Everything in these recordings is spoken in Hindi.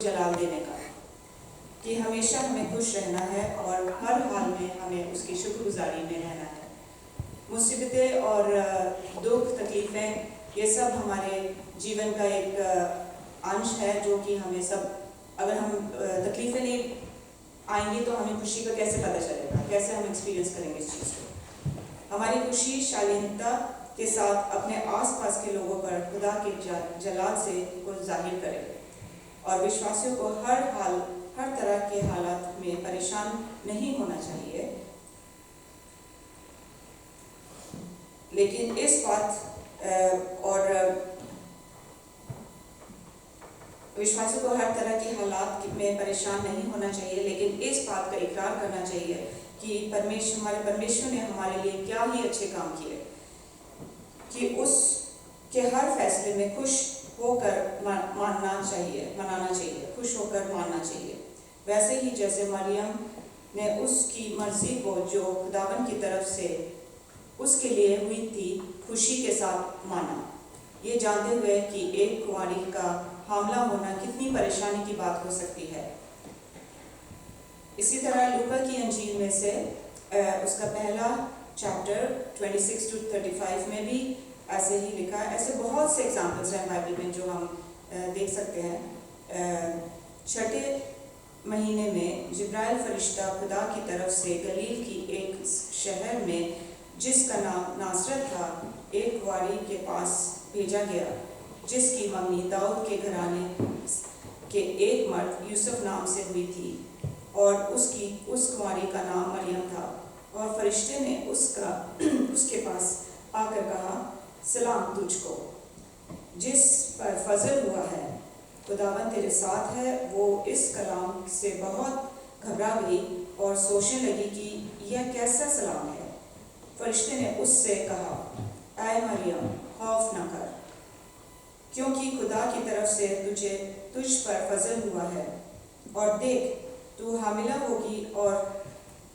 जलाल देने का कि हमेशा हमें खुश रहना है और हर हाल में हमें उसकी शुक्रगुजारी में रहना है। मुसीबतें और दुख तकलीफ़ें ये सब हमारे जीवन का एक अंश है जो कि हमें सब, अगर हम तकलीफ़ें नहीं आएंगी तो हमें खुशी का कैसे पता चलेगा, कैसे हम एक्सपीरियंस करेंगे इस चीज़ को। हमारी खुशी शालीनता के साथ अपने आसपास के लोगों पर खुदा के जलाल से को जाहिर करें और विश्वासियों को हर तरह के हालात में परेशान नहीं होना चाहिए, लेकिन इस बात और विश्वासियों को हर तरह के हालात में परेशान नहीं होना चाहिए, लेकिन इस बात का इकरार करना चाहिए कि हमारे परमेश्वर ने हमारे लिए क्या ही अच्छे काम किए कि उसके हर फैसले में खुश होकर मनाना चाहिए, खुश होकर मानना चाहिए। वैसे ही जैसे मरियम ने उसकी मर्जी को जो खुदावन की तरफ से उसके लिए हुई थी खुशी के साथ माना, ये जानते हुए कि एक कुंवारी का हामला होना कितनी परेशानी की बात हो सकती है। इसी तरह लूका की अंजील में से उसका पहला चैप्टर 26-35 में भी ऐसे ही लिखा है। ऐसे बहुत से एग्जाम्पल्स हैं बाइबल में जो हम देख सकते हैं। छठे महीने में जिब्राइल फरिश्ता खुदा की तरफ से गलील की एक शहर में जिसका नाम नासरत था एक कुंवारी के पास भेजा गया जिसकी मंगनी दाऊद के घराने के एक मर्द यूसुफ नाम से हुई थी और उस कुंवारी का नाम मरियम था। और फरिश्ते ने उसके पास आकर कहा, सलाम तुझको जिस पर फजल हुआ है, खुदावन तेरे साथ है। वो इस कलाम से बहुत घबरा गई और सोचने लगी कि यह कैसा सलाम है। फरिश्ते ने उससे कहा, ऐ मरियम खौफ न कर, क्योंकि खुदा की तरफ से तुझ पर फजल हुआ है। और देख, तू हामिला होगी और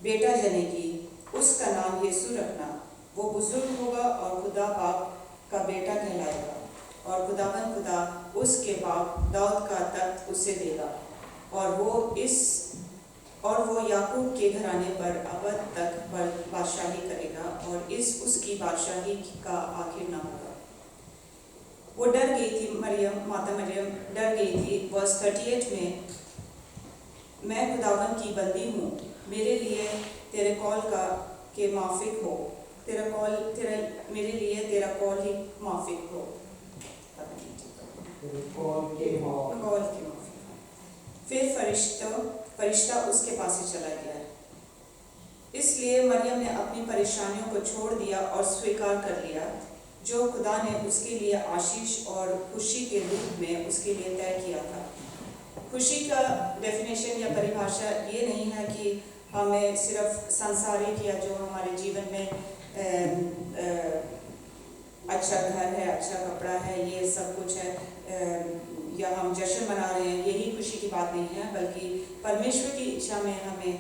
बेटा जनेगी, उसका नाम यीशु रखना। वो बुजुर्ग होगा और खुदा बाप का बेटा कहलाएगा और खुदावन खुदा उसके बाप दाऊद का तख्त उसे देगा और वो याकूब के घराने पर अबद तक बादशाही करेगा और उसकी बादशाही का आखिर न होगा। वो डर गई थी, माता मरियम डर गई थी। वर्स 38 में, मैं खुदावन की बंदी हूँ, मेरे लिए तेरे कौल के माफिक हो, मेरे लिए तेरा कौल ही माफिक हो। फिर फरिश्ता उसके पास से चला गया। इसलिए मरियम ने अपनी परेशानियों को छोड़ दिया और स्वीकार कर लिया जो खुदा ने उसके लिए आशीष और खुशी के रूप में उसके लिए तय किया था। खुशी का डेफिनेशन या परिभाषा ये नहीं है कि हमें सिर्फ सांसारिक या जो हमारे जीवन में अच्छा घर है, अच्छा कपड़ा है, ये सब कुछ है, या हम जश्न मना रहे हैं, यही खुशी की बात नहीं है, बल्कि परमेश्वर की इच्छा में हमें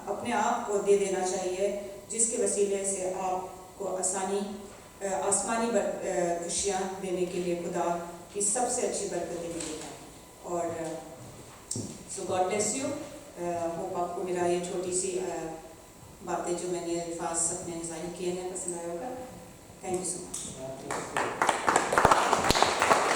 अपने आप को दे देना चाहिए जिसके वसीले से आपको आसमानी खुशियाँ देने के लिए खुदा की सबसे अच्छी बरकतें मिलेगी। और सो गॉड ब्लेस यू। होप आपको मेरा ये छोटी सी बातें जो मैंने अल्फाज अपने जाहिर किए हैं पसंद आया होगा। Thank you so much.